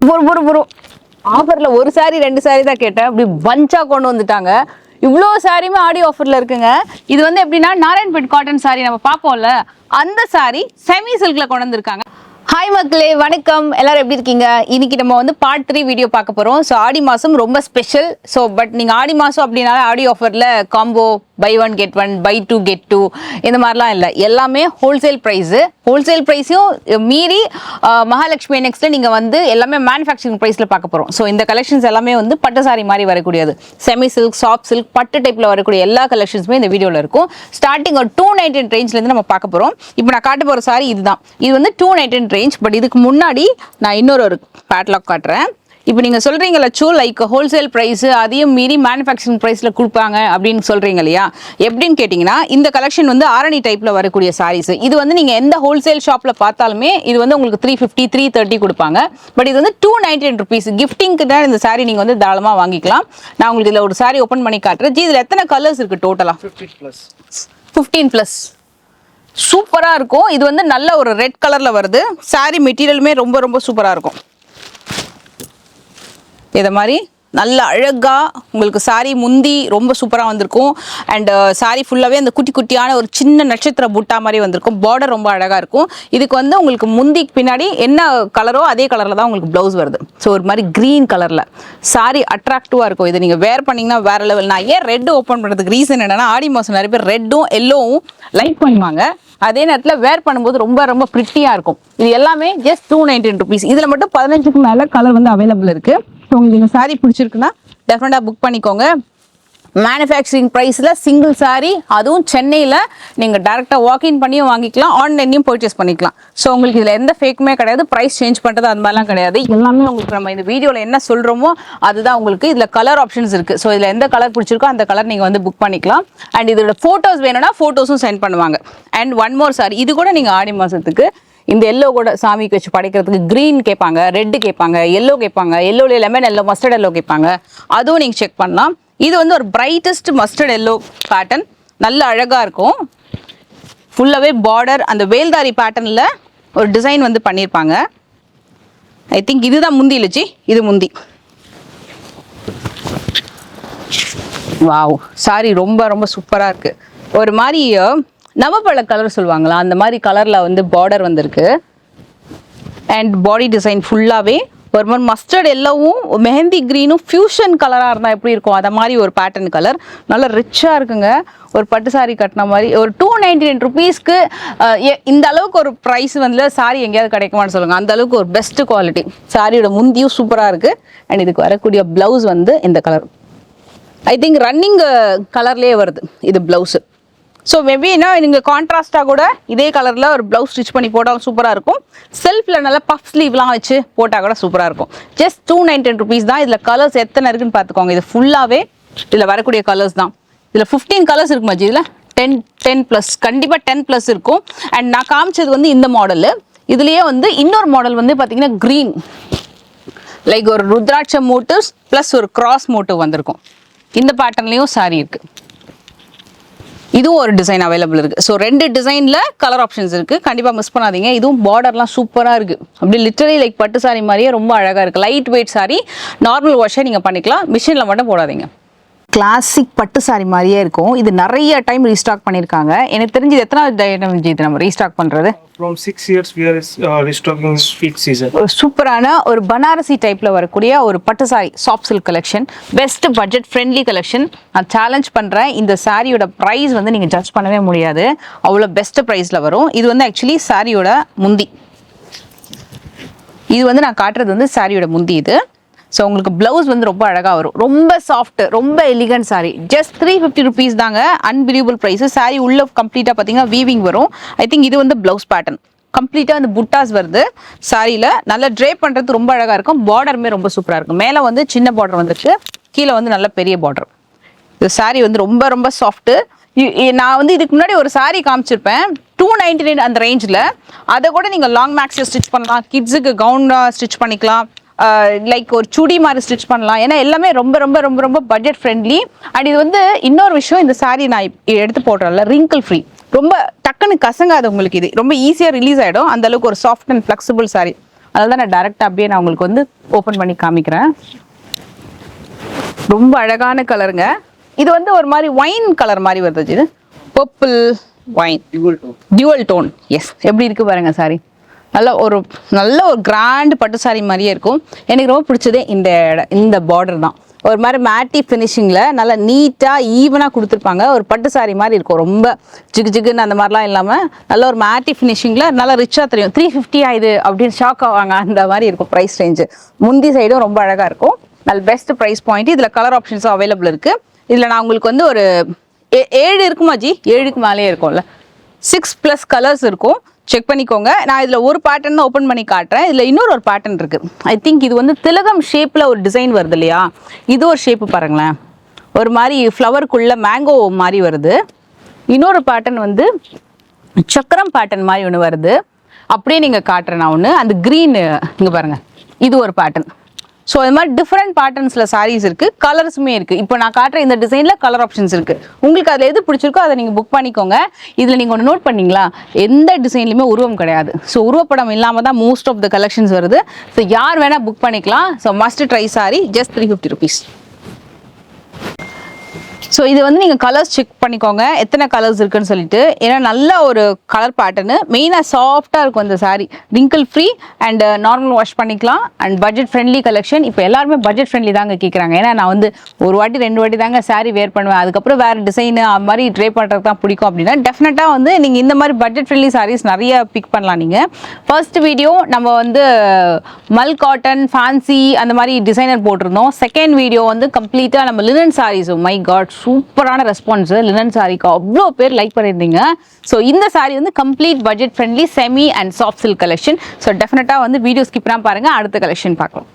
ஒரு ஆஃபர்ல ஒரு சாரி 2 சாரி தான் கேட்டேன், அப்படி பஞ்சா கொண்டு வந்துட்டாங்க. இவ்வளோ சாரியுமே ஆடி ஆஃபர்ல இருக்குங்க. இது வந்து எப்படின்னா நாராயண்பேட் காட்டன் சாரி நம்ம பார்ப்போம்ல, அந்த சாரி செமி சில்க்ல கொண்டு வந்திருக்காங்க. ஹாய் மக்களே, வணக்கம். எல்லாரும் எப்படி இருக்கீங்க? இன்னைக்கு நம்ம வந்து பார்ட் 3 வீடியோ பார்க்க போறோம். ஸோ ஆடி மாதம் ரொம்ப ஸ்பெஷல். ஸோ பட் நீங்கள் ஆடி மாதம் அப்படின்னால ஆடி ஆஃபரில் combo buy 1 get 1 buy 2 get 2 இந்த மாதிரிலாம் இல்லை, எல்லாமே ஹோல்சேல் ப்ரைஸு. ஹோல்சேல் ப்ரைஸையும் மீறி மகாலட்சுமி நெக்ஸ்ட்டில் நீங்கள் வந்து எல்லாமே மேனுஃபேக்சரிங் ப்ரைஸில் பார்க்க போகிறோம். ஸோ இந்த கலெக்ஷன்ஸ் எல்லாமே வந்து பட்டு சாரி மாதிரி வரக்கூடியது, செமி சில்க், சாஃப்ட் சில்க், பட்டு டைப்பில் வரக்கூடிய எல்லா கலெக்ஷன்ஸுமே இந்த வீடியோவில் இருக்கும். ஸ்டார்டிங் ஒரு 299 ரேஞ்ச்லேருந்து நம்ம பார்க்க போகிறோம். இப்போ நான் காட்ட போகிற சாரி இதுதான். இது வந்து 299 ரேஞ்ச். பட் இதுக்கு முன்னாடி நான் இன்னொரு பேட்லாக் காட்டுறேன். இப்போ நீங்கள் சொல்கிறீங்களா சூ லைக் ஹோல்சேல் ப்ரைஸு அதையும் மீறி மேனுஃபேக்சரிங் ப்ரைஸில் கொடுப்பாங்க அப்படின்னு சொல்கிறீங்க இல்லையா? எப்படின்னு கேட்டிங்கன்னா, இந்த கலெக்ஷன் வந்து ஆரணி டைப்பில் வரக்கூடிய சாரீஸ். இது வந்து நீங்கள் எந்த ஹோல்சேல் ஷாப்பில் பார்த்தாலுமே இது வந்து உங்களுக்கு 350 330 கொடுப்பாங்க. பட் இது வந்து 299 ருபீஸ். கிஃப்டிங்க்கு தான் இந்த சாரீ நீங்கள் வந்து தாராளமாக வாங்கிக்கலாம். நான் உங்களுக்கு இதில் ஒரு சாரீ ஓப்பன் பண்ணி காட்டுறேன். இதில் எத்தனை கலர்ஸ் இருக்குது டோட்டலாக? 15+. சூப்பராக இருக்கும். இது வந்து நல்ல ஒரு ரெட் கலரில் வருது. சாரீ மெட்டீரியலுமே ரொம்ப ரொம்ப சூப்பராக இருக்கும். இதை மாதிரி நல்ல அழகாக உங்களுக்கு சாரீ முந்தி ரொம்ப சூப்பராக வந்திருக்கும். அண்ட் சாரீ ஃபுல்லாகவே அந்த குட்டி குட்டியான ஒரு சின்ன நட்சத்திர புட்டா மாதிரி வந்திருக்கும். பார்டர் ரொம்ப அழகாக இருக்கும். இதுக்கு வந்து உங்களுக்கு முந்திக்கு பின்னாடி என்ன கலரோ அதே கலரில் தான் உங்களுக்கு ப்ளவுஸ் வருது. ஸோ ஒரு மாதிரி க்ரீன் கலரில் சாரீ அட்ராக்டிவாக இருக்கும். இதை நீங்கள் வேர் பண்ணிங்கன்னா வேறு லெவல். நான் ஏன் ரெட்டு ஓப்பன் பண்ணுறதுக்கு ரீசன் என்னென்னா, ஆடி மாதம் நிறைய பேர் ரெட்டும் எல்லோவும் லைக் பண்ணுவாங்க. அதே நேரத்தில் வேர் பண்ணும்போது ரொம்ப ரொம்ப ப்ரிட்டியாக இருக்கும். இது எல்லாமே ஜஸ்ட் 299 ருபீஸ். இதில் மட்டும் 15க்கு மேலே கலர் வந்து அவைலபிள் இருக்குது. ஸோ உங்களுக்கு இந்த சாரீ பிடிச்சிருக்குன்னா டெஃபினட்டாக புக் பண்ணிக்கோங்க. மேனுஃபேக்சரிங் ப்ரைஸில் சிங்கிள் சாரீ, அதுவும் சென்னையில் நீங்கள் டேரெக்டாக வாக்இன் பண்ணியும் வாங்கிக்கலாம், ஆன்லைன்லையும் பர்ச்சேஸ் பண்ணிக்கலாம். ஸோ உங்களுக்கு இதில் எந்த ஃபேக்குமே கிடையாது, ப்ரைஸ் சேஞ்ச் பண்ணுறது அந்த மாதிரிலாம் கிடையாது. எல்லாமே உங்களுக்கு நம்ம இந்த வீடியோவில் என்ன சொல்கிறோமோ அதுதான் உங்களுக்கு. இதில் கலர் ஆப்ஷன்ஸ் இருக்குது. ஸோ இதில் எந்த கலர் பிடிச்சிருக்கோ அந்த கலர் நீங்கள் வந்து புக் பண்ணிக்கலாம். அண்ட் இதோட ஃபோட்டோஸ் வேணும்னா ஃபோட்டோஸும் சென்ட் பண்ணுவாங்க. அண்ட் ஒன் மோர் சாரி, இது கூட நீங்கள் ஆடி மாதத்துக்கு இந்த எல்லோ கூட சாமிக்கு வச்சு படைக்கிறதுக்கு க்ரீன் கேட்பாங்க, ரெட்டு கேட்பாங்க, எல்லோ கேட்பாங்க, எல்லோல லெமன் எல்லோ, மஸ்டர்ட் எல்லோ கேட்பாங்க. அதுவும் நீங்கள் செக் பண்ணலாம். இது வந்து ஒரு பிரைட்டஸ்ட் மஸ்டர்ட் எல்லோ பேட்டர்ன், நல்ல அழகாக இருக்கும். ஃபுல்லாகவே பார்டர் அந்த வேல்தாரி பேட்டர்னில் ஒரு டிசைன் வந்து பண்ணியிருப்பாங்க. ஐ திங்க் இதுதான் முந்தி இல்லைச்சி, இது முந்தி. வாவ், சாரி ரொம்ப ரொம்ப சூப்பராக இருக்குது. ஒரு மாதிரி நவப்பழ கலர் சொல்லுவாங்களா, அந்த மாதிரி கலரில் வந்து பார்டர் வந்திருக்கு. அண்ட் பாடி டிசைன் ஃபுல்லாகவே ஒரு மாதிரி மஸ்டர்ட் எல்லோவும் மெஹந்தி க்ரீனும் ஃபியூஷன் கலராக இருந்தால் எப்படி இருக்கும், அதை மாதிரி ஒரு பேட்டர்ன் கலர். நல்லா ரிச்சாக இருக்குங்க. ஒரு பட்டு சாரி கட்டின மாதிரி. ஒரு 299 ருபீஸ்க்கு இந்த அளவுக்கு ஒரு ப்ரைஸ் வந்து சாரி எங்கேயாவது கிடைக்குமான்னு சொல்லுங்கள். அந்த அளவுக்கு ஒரு பெஸ்ட் குவாலிட்டி. சாரியோட முந்தியும் சூப்பராக இருக்குது. அண்ட் இதுக்கு வரக்கூடிய ப்ளவுஸ் வந்து இந்த கலர், ஐ திங்க் ரன்னிங் கலர்லேயே வருது இது ப்ளவுஸு. ஸோ மேபினா நீங்கள் கான்ட்ராஸ்டாக கூட இதே கலரில் ஒரு ப்ளவுஸ் ஸ்டிச் பண்ணி போட்டாலும் சூப்பராக இருக்கும். செல்ஃபில் நல்லா பஃப் ஸ்லீவ்லாம் வச்சு போட்டால் கூட சூப்பராக இருக்கும். ஜஸ்ட் 299 ருபீஸ் தான். இதில் கலர்ஸ் எத்தனை இருக்குன்னு பார்த்துக்கோங்க. இது ஃபுல்லாகவே இதில் வரக்கூடிய கலர்ஸ் தான். இதில் 15 கலர்ஸ் இருக்கு மச்சி. இதில் 10+ கண்டிப்பாக 10+ இருக்கும். அண்ட் நான் காமிச்சது வந்து இந்த மாடலு. இதுலேயே வந்து இன்னொரு மாடல் வந்து பார்த்தீங்கன்னா க்ரீன், லைக் ஒரு ருத்ராட்ச மோட்டிவ்ஸ் ப்ளஸ் ஒரு கிராஸ் மோட்டிவ் வந்திருக்கும். இந்த பேட்டர்ன்லேயும் சாரி இருக்குது. இதுவும் ஒரு டிசைன் அவைலபிள் இருக்குது. ஸோ 2 டிசைனில் கலர் ஆப்ஷன்ஸ் இருக்குது. கண்டிப்பாக மிஸ் பண்ணாதீங்க. இதுவும் பார்டர்லாம் சூப்பராக இருக்குது. அப்படி லிட்டரலி லைக் பட்டு சாரி மாதிரியே ரொம்ப அழகாக இருக்குது. லைட் வெயிட் சாரி, நார்மல் வாஷை நீங்கள் பண்ணிக்கலாம், மிஷினில் மட்டும் போடாதீங்க. கிளாசிக் பட்டு சாரி மாதிரியே இருக்கும். இது நிறைய டைம் ரீஸ்டாக் பண்ணியிருக்காங்க. எனக்கு தெரிஞ்சு இது எத்தனாவது ஐட்டம் இது நம்ம ரீஸ்டாக் பண்ணுறது? From 6 years we are restocking peak season. ஒரு சூப்பரான ஒரு பனாரசி டைப்பில் வரக்கூடிய ஒரு பட்டு sorry soft silk collection, best budget friendly collection. நான் சேலஞ்ச் பண்ணுறேன், இந்த சாரியோட ப்ரைஸ் வந்து நீங்கள் ஜட்ஜ் பண்ணவே முடியாது, அவ்வளோ பெஸ்ட் ப்ரைஸில் வரும். இது வந்து ஆக்சுவலி சாரியோட முந்தி. இது வந்து நான் காட்டுறது வந்து சாரியோட முந்தி இது. ஸோ உங்களுக்கு ப்ளவுஸ் வந்து ரொம்ப அழகாக வரும். ரொம்ப சாஃப்ட், ரொம்ப எலிகன்ட் சாரி. ஜஸ்ட் 350 ருபீஸ் தாங்க. Unbelievable price. சாரி உள்ள கம்ப்ளீட்டாக பார்த்தீங்கன்னா வீவிங் வரும். ஐ திங்க் இது வந்து ப்ளவுஸ் பேட்டர்ன் கம்ப்ளீட்டாக அந்த புட்டாஸ் வருது சாரியில். நல்லா ட்ரேப் பண்ணுறது ரொம்ப அழகாக இருக்கும். பார்டருமே ரொம்ப சூப்பராக இருக்கும். மேலே வந்து சின்ன பார்டர் வந்துருக்கு, கீழே வந்து நல்ல பெரிய பார்டர். இந்த சாரி வந்து ரொம்ப ரொம்ப சாஃப்ட்டு. நான் வந்து இதுக்கு முன்னாடி ஒரு சாரி காமிச்சிருப்பேன் 299 அந்த ரேஞ்சில். அதை கூட நீங்கள் லாங் மேக்ஸில் ஸ்டிச் பண்ணலாம், கிட்ஸுக்கு கவுனாக ஸ்டிச் பண்ணிக்கலாம், லைக் ஒரு சுடி மாதிரி ஸ்டிச் பண்ணலாம். ஏன்னா எல்லாமே ரொம்ப ரொம்ப ரொம்ப ரொம்ப பட்ஜெட் ஃப்ரெண்ட்லி. அண்ட் இது வந்து இன்னொரு விஷயம், இந்த சாரீ நான் எடுத்து போடுறேன்ல, ரிங்கிள் ஃப்ரீ. ரொம்ப டக்குன்னு கசங்காது உங்களுக்கு. இது ரொம்ப ஈஸியாக ரிலீஸ் ஆகிடும். அந்த அளவுக்கு ஒரு சாஃப்ட் அண்ட் ஃப்ளெக்சிபிள் சாரீ. அதனால தான் நான் டைரெக்டாக அப்படியே நான் உங்களுக்கு வந்து ஓப்பன் பண்ணி காமிக்கிறேன். ரொம்ப அழகான கலருங்க. இது வந்து ஒரு மாதிரி ஒயின் கலர் மாதிரி வருது. இது purple wine dual tone. Yes, எப்படி இருக்கு பாருங்க சாரி. நல்ல ஒரு கிராண்ட் பட்டு சாரி மாதிரியே இருக்கும். எனக்கு ரொம்ப பிடிச்சதே இந்த பார்டர் தான். ஒரு மாதிரி மேட்டி ஃபினிஷிங்கில் நல்லா நீட்டாக ஈவனாக கொடுத்துருப்பாங்க. ஒரு பட்டு சாரி மாதிரி இருக்கும். ரொம்ப ஜிகுன்னு அந்த மாதிரிலாம் இல்லாமல் நல்ல ஒரு மேட்டி ஃபினிஷிங்கில் நல்லா ரிச்சாக தெரியும். 350 ஆகுது அப்படின்னு ஷாக் ஆவாங்க. அந்த மாதிரி இருக்கும் ப்ரைஸ் ரேஞ்சு. முந்தி சைடும் ரொம்ப அழகாக இருக்கும். நல்ல பெஸ்ட் ப்ரைஸ் பாயிண்ட். இதில் கலர் ஆப்ஷன்ஸும் அவைலபிள் இருக்குது. இதில் நான் உங்களுக்கு வந்து ஒரு 7 இருக்குமா ஜி? 7க்கு மேலேயே இருக்கும்ல. 6+ கலர்ஸ் இருக்கும். செக் பண்ணிக்கோங்க. நான் இதில் ஒரு பேட்டர்ன் தான் ஓப்பன் பண்ணி காட்டுறேன். இதில் இன்னொரு பேட்டர்ன் இருக்குது. ஐ திங்க் இது வந்து திலகம் ஷேப்பில் ஒரு டிசைன் வருது இல்லையா? இது ஒரு ஷேப்பு பாருங்களேன். ஒரு மாதிரி ஃப்ளவருக்குள்ள மேங்கோ மாதிரி வருது. இன்னொரு பேட்டர்ன் வந்து சக்கரம் பேட்டர்ன் மாதிரி ஒன்று வருது. அப்படியே நீங்கள் காட்டுறேன் நான் ஒன்று. அந்த க்ரீன் இங்கே பாருங்கள், இது ஒரு பேட்டர்ன். ஸோ இது மாதிரி டிஃப்ரெண்ட் பேட்டர்ன்ஸில் சாரீஸ் இருக்குது, கலர்ஸுமே இருக்குது. இப்போ நான் காட்டுற இந்த டிசைனில் கலர் ஆப்ஷன்ஸ் இருக்குது. உங்களுக்கு அதில் எது பிடிச்சிருக்கோ அதை நீங்கள் புக் பண்ணிக்கோங்க. இதில் நீங்கள் ஒன்று நோட் பண்ணிங்களா, எந்த டிசைன்லையுமே உருவம் கிடையாது. ஸோ உருவப்படம் இல்லாமல் தான் மோஸ்ட் ஆஃப் த கலெக்ஷன்ஸ் வருது. ஸோ யார் வேணால் புக் பண்ணிக்கலாம். So must try sorry, just 350 rupees. So இது வந்து நீங்கள் கலர்ஸ் செக் பண்ணிக்கோங்க எத்தனை கலர்ஸ் இருக்குன்னு சொல்லிட்டு. ஏன்னா நல்ல ஒரு கலர் பேட்டர்னு, மெயினாக சாஃப்டாக இருக்கும் இந்த sari. Wrinkle free and normal wash பண்ணிக்கலாம் அண்ட் பட்ஜெட் ஃப்ரெண்ட்லி கலெக்ஷன். இப்போ எல்லாருமே பட்ஜெட் ஃப்ரெண்ட்லி தாங்க கேட்குறாங்க. ஏன்னா நான் வந்து ஒரு வாட்டி 2 வாட்டி தாங்க சாரீ வேர் பண்ணுவேன். அதுக்கப்புறம் வேறு டிசைனு அது மாதிரி ட்ரே பண்ணுறது தான் பிடிக்கும் அப்படின்னா டெஃபினட்டாக வந்து நீங்கள் இந்த மாதிரி பட்ஜெட் ஃப்ரெண்ட்லி சாரீஸ் நிறைய பிக் பண்ணலாம். நீங்கள் ஃபர்ஸ்ட் வீடியோ நம்ம வந்து மல் காட்டன் ஃபேன்சி அந்த மாதிரி டிசைனர் போட்டிருந்தோம். செகண்ட் வீடியோ வந்து கம்ப்ளீட்டாக நம்ம லினன் சாரீஸ். மை காட், சூப்பரான ரெஸ்பான்ஸ் லினன் சாரிக்கு அவ்வளோ பேர் லைக் பண்ணியிருந்தீங்க. ஸோ இந்த சாரி வந்து complete budget friendly semi and soft silk collection. So டெஃபினட்டாக வந்து வீடியோ ஸ்கிப் பண்ணாம பாருங்க. அடுத்த கலெக்ஷன் பார்க்கலாம்.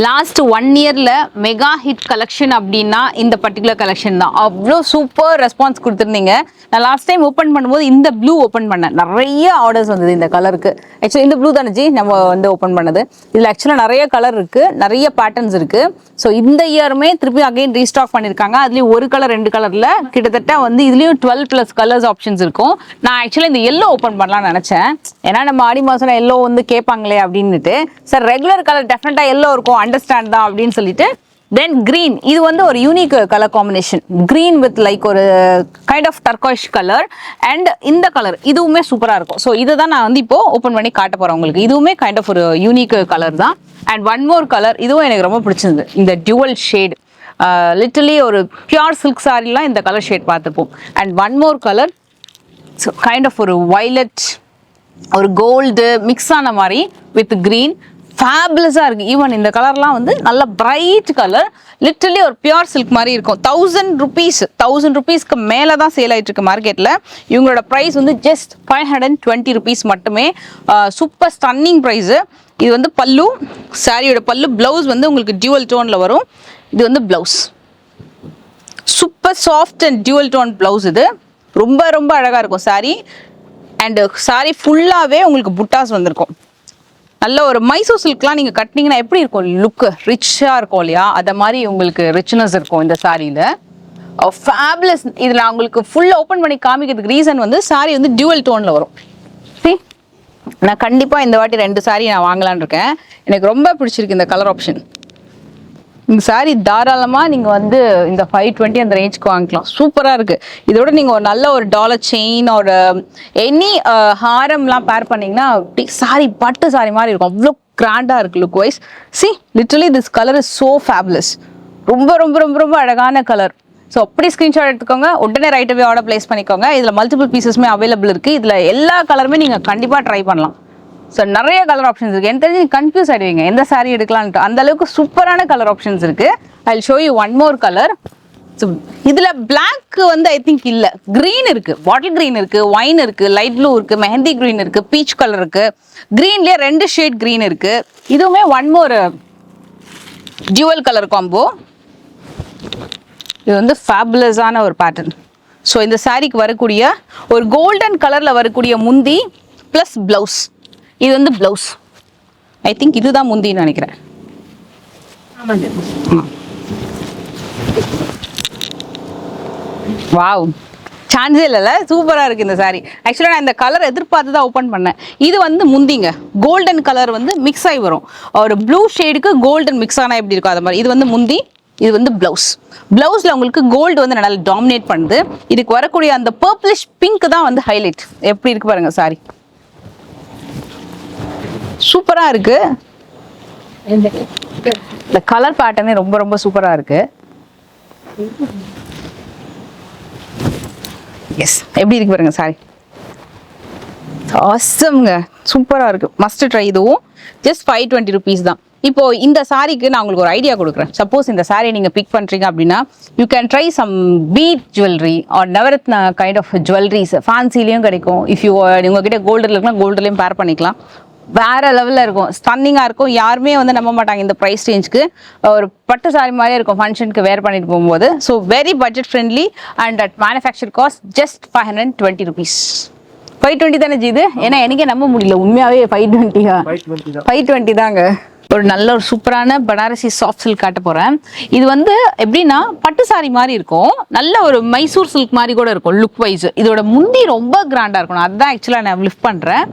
லாஸ்ட் 1 இயரில் மெகா ஹிட் கலெக்ஷன் அப்படின்னா இந்த பர்டிகுலர் கலெக்ஷன் தான். அவ்வளோ சூப்பர் ரெஸ்பான்ஸ் கொடுத்துருந்தீங்க. நான் லாஸ்ட் டைம் ஓப்பன் பண்ணும்போது இந்த ப்ளூ ஓப்பன் பண்ணேன். நிறைய ஆர்டர்ஸ் வந்தது இந்த கலருக்கு. ஆக்சுவலி இந்த ப்ளூ தானே ஜி நம்ம வந்து ஓப்பன் பண்ணது. இதில் ஆக்சுவலாக நிறைய கலர் இருக்குது, நிறைய பேட்டர்ன்ஸ் இருக்குது. ஸோ இந்த இயருமே திருப்பி அகைன் ரீஸ்டாக் பண்ணியிருக்காங்க. அதுலேயும் ஒரு கலர் 2 கலரில் கிட்டத்தட்ட வந்து இதுலேயும் 12+ கலர்ஸ் ஆப்ஷன்ஸ் இருக்கும். நான் ஆக்சுவலி இந்த எல்லோ ஓப்பன் பண்ணலாம்னு நினச்சேன். ஏன்னா நம்ம ஆடி மாதம் எல்லோ வந்து கேட்பாங்களே அப்படின்னுட்டு. சார் ரெகுலர் கலர் டெஃபினட்டாக எல்லோ இருக்கும், அண்டர்ஸ்டாண்ட் தான் அப்படின்னு சொல்லிட்டு. தென் கிரீன், இது வந்து ஒரு unique colour combination. Green with like ஒரு கைண்ட் ஆஃப் டர்காஷ் கலர் அண்ட் இந்த கலர் இதுவுமே சூப்பராக இருக்கும். ஸோ இதை தான் நான் வந்து இப்போ ஓப்பன் பண்ணி காட்ட போகிறேன் உங்களுக்கு. இதுவுமே கைண்ட் ஆஃப் ஒரு யூனிக் கலர் தான். அண்ட் ஒன் மோர் கலர், இதுவும் எனக்கு ரொம்ப பிடிச்சிருந்தது. இந்த டியூவல் ஷேட் லிட்டலி ஒரு பியூர் சில்க் சாரிலாம் இந்த கலர் ஷேட் பார்த்துப்போம். And one more colour, so kind of ஒரு வயலட் ஒரு கோல்டு மிக்ஸ் ஆன மாதிரி வித் கிரீன். ஃபேபுலஸாக இருக்குது. ஈவன் இந்த கலர்லாம் வந்து நல்ல பிரைட் கலர், லிட்டரலி ஒரு பியூர் சில்க் மாதிரி இருக்கும். 1000 rupeesக்கு மேலே தான் சேல் ஆகிட்டு இருக்கு மார்க்கெட்டில். இவங்களோட ப்ரைஸ் வந்து ஜஸ்ட் 520 rupees மட்டுமே. Super stunning price. இது வந்து பல்லு, சாரியோட பல்லு. ப்ளவுஸ் வந்து உங்களுக்கு டியூவல் டோனில் வரும். இது வந்து blouse super soft and dual tone blouse. இது ரொம்ப ரொம்ப அழகாக இருக்கும் சாரி. அண்டு சாரி ஃபுல்லாகவே உங்களுக்கு புட்டாஸ் வந்திருக்கும். நல்ல ஒரு மைசூர் சில்க்லாம் நீங்கள் கட்டினீங்கன்னா எப்படி இருக்கும், லுக்கு ரிச்சாக இருக்கும் இல்லையா? அதை மாதிரி உங்களுக்கு ரிச்னஸ் இருக்கும் இந்த சாரியில். ஃபேபுலஸ். இதில் நான் உங்களுக்கு ஃபுல்லாக ஓப்பன் பண்ணி காமிக்கிறதுக்கு ரீசன் வந்து சாரி வந்து டியூவல் டோனில் வரும். சரி, நான் கண்டிப்பாக இந்த வாட்டி 2 சாரி நான் வாங்கலான்னு இருக்கேன். எனக்கு ரொம்ப பிடிச்சிருக்கு இந்த கலர் ஆப்ஷன். இந்த சாரி தாராளமாக நீங்கள் வந்து இந்த 520 அந்த ரேஞ்சுக்கு வாங்கிக்கலாம். சூப்பராக இருக்குது. இதோட நீங்கள் ஒரு நல்ல ஒரு டாலர் செயின் ஒரு எனி ஹாரம்லாம் பேர் பண்ணிங்கன்னா சாரி பட்டு சாரி மாதிரி இருக்கும். அவ்வளோ கிராண்டாக இருக்குது look wise. See literally this colour is so fabulous. ரொம்ப ரொம்ப ரொம்ப ரொம்ப அழகான கலர். ஸோ அப்படி ஸ்க்ரீன்ஷாட் எடுத்துக்கோங்க, உடனே ரைட் அவே ஆர்டர் ப்ளேஸ் பண்ணிக்கோங்க. இதில் மல்டிபிள் பீசஸுமே அவைலபிள் இருக்குது. இதில் எல்லா கலருமே நீங்கள் கண்டிப்பாக ட்ரை பண்ணலாம். ஸோ நிறைய கலர் ஆப்ஷன்ஸ் இருக்குது. எனக்கு தெரிஞ்சு கன்ஃபியூஸ் ஆகிடுவீங்க எந்த சாரீ எடுக்கலான்ட்டு. அந்த அளவுக்கு சூப்பரான கலர் ஆப்ஷன்ஸ் இருக்குது. ஐ will show you one more colour. So இதில் பிளாக் வந்து ஐ திங்க் இல்லை, க்ரீன் இருக்குது, பாட்டில் க்ரீன் இருக்குது, ஒயின் இருக்குது, லைட் ப்ளூ இருக்குது, மெஹந்தி க்ரீன் இருக்குது, பீச் கலர் இருக்குது, க்ரீன்லேயே 2 ஷேட் க்ரீன் இருக்குது. இதுவுமே one more dual colour combo. இது வந்து ஃபேபுலஸான ஒரு பேட்டர்ன். ஸோ இந்த சாரீக்கு வரக்கூடிய ஒரு கோல்டன் கலரில் வரக்கூடிய முந்தி ப்ளஸ் ப்ளவுஸ். இது வந்து ப்ளவுஸ். ஐ திங்க் இதுதான் முந்தின்னு நினைக்கிறேன். வாவ், சான்ஸே இல்லைல்ல, சூப்பராக இருக்குது இந்த சாரி. ஆக்சுவலாக நான் இந்த கலர் எதிர்பார்த்து தான் ஓப்பன் பண்ணேன். இது வந்து முந்திங்க, கோல்டன் கலர் வந்து மிக்ஸ் ஆகி வரும். ஒரு ப்ளூ ஷேடுக்கு கோல்டன் மிக்ஸ் ஆனால் எப்படி இருக்கும் அது மாதிரி. இது வந்து முந்தி, இது வந்து ப்ளவுஸ். ப்ளவுஸில் உங்களுக்கு கோல்டு வந்து நல்லா டாமினேட் பண்ணுது. இதுக்கு வரக்கூடிய அந்த பர்பிளிஷ் பிங்க் தான் வந்து ஹைலைட். எப்படி இருக்கு பாருங்க சாரி, சூப்பராக இருக்கு. இந்த கலர் பேட்டர்னே ரொம்ப ரொம்ப சூப்பராக இருக்கு. எஸ், எப்படி இருக்கு பாருங்க சாரி, ஆசம்ங்க, சூப்பராக இருக்கு. Must try. இதுவும் ஜஸ்ட் 520 rupees தான். இப்போ இந்த சாரிக்கு நான் உங்களுக்கு ஒரு ஐடியா கொடுக்குறேன். சப்போஸ் இந்த சாரியை நீங்கள் பிக் பண்ணுறீங்க அப்படின்னா you can try some bead jewellery or Navratna kind of jewelleries. ஃபேன்சிலையும் கிடைக்கும். இஃப் யூ உங்ககிட்ட கோல்டில் இருக்குன்னா கோல்டுலையும் பேர் பண்ணிக்கலாம். வேற லெவலில் இருக்கும், ஸ்டன்னிங்காக இருக்கும். யாருமே வந்து நம்ப மாட்டாங்க இந்த ப்ரைஸ் ரேஞ்சுக்கு. ஒரு பட்டு சாரி மாதிரியே இருக்கும் ஃபங்க்ஷனுக்கு வேர் பண்ணிட்டு போகும்போது. So very budget friendly and at manufacture cost just 520 rupees. 520 தானே ஜி இது? ஏன்னா எனக்கே நம்ப முடியல உண்மையாகவே 520 தாங்க. ஒரு நல்ல ஒரு சூப்பரான பனாரசி சாஃப்ட் சில்க் காட்ட போகிறேன். இது வந்து எப்படின்னா பட்டு சாரி மாதிரி இருக்கும், நல்ல ஒரு மைசூர் சில்க் மாதிரி கூட இருக்கும் லுக் வைஸ். இதோட முந்தி ரொம்ப கிராண்டாக இருக்கணும், அதுதான் ஆக்சுவலாக நான் லிஃப்ட் பண்ணுறேன்.